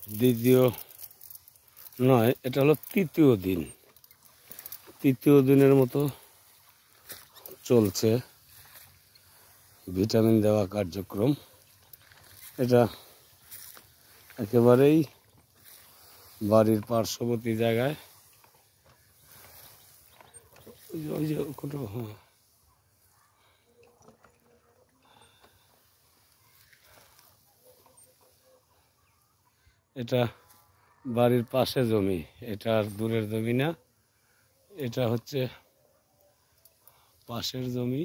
দ্বিতীয় নয়, এটা হলো তৃতীয় দিন। তৃতীয় দিনের মতো চলছে ভিটামিন দেওয়া কার্যক্রম। এটা একেবারেই বাড়ির পার্শ্ববর্তী জায়গায়। ওই যে হ্যাঁ, এটা বাড়ির পাশে জমি, এটা আর দূরের জমি না, এটা হচ্ছে পাশের জমি।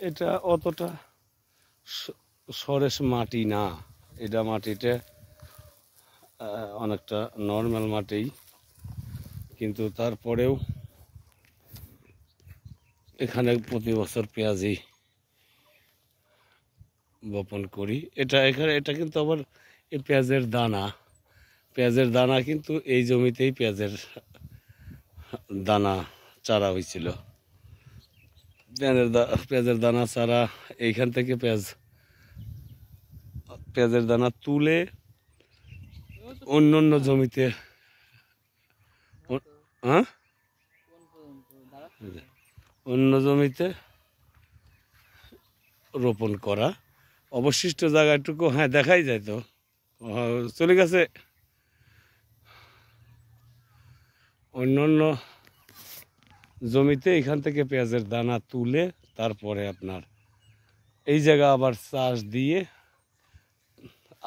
এটা অতটা সরেস মাটি না, এটা মাটিতে অনেকটা নর্মাল মাটি, কিন্তু তারপরেও এখানে প্রতি বছর পেঁয়াজি বপন করি। এটা কিন্তু আবার এই পেঁয়াজের দানা কিন্তু এই জমিতেই দানা চারা হয়েছিল। পেঁয়াজের দানা চারা এইখান থেকে পেঁয়াজের দানা তুলে অন্য জমিতে, হ্যাঁ, অন্য জমিতে রোপণ করা। অবশিষ্ট জায়গাটুকু হ্যাঁ দেখাই যায় তো, চলে গেছে অন্য জমিতে। এখান থেকে পেঁয়াজের দানা তুলে তারপরে আপনার এই জায়গা আবার চাষ দিয়ে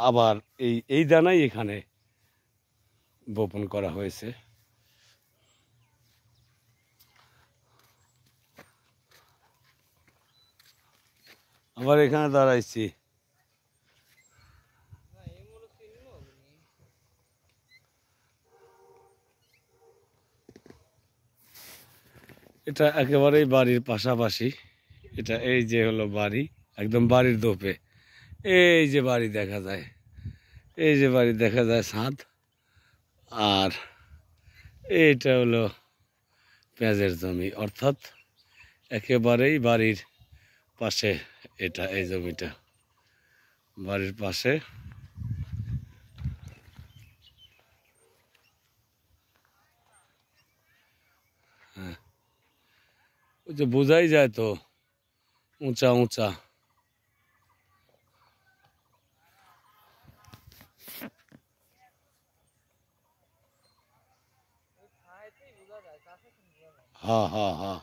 আবার এই দানাই এখানে বপন করা হয়েছে। আবার এখানে দাঁড়াইছি, এটা একেবারেই বাড়ির পাশাপাশি। এটা এই যে হলো বাড়ি, একদম বাড়ির দোপে এই যে বাড়ি দেখা যায়, এই যে বাড়ি দেখা যায় ছাদ, আর এইটা হলো পেঁয়াজের জমি, অর্থাৎ একেবারেই বাড়ির পাশে। এটা এই জমিটা বাড়ির পাশে। হ্যাঁ, ওই যে বোঝাই যায় তো, উঁচা উঁচা। হ্যাঁ হ্যাঁ হ্যাঁ।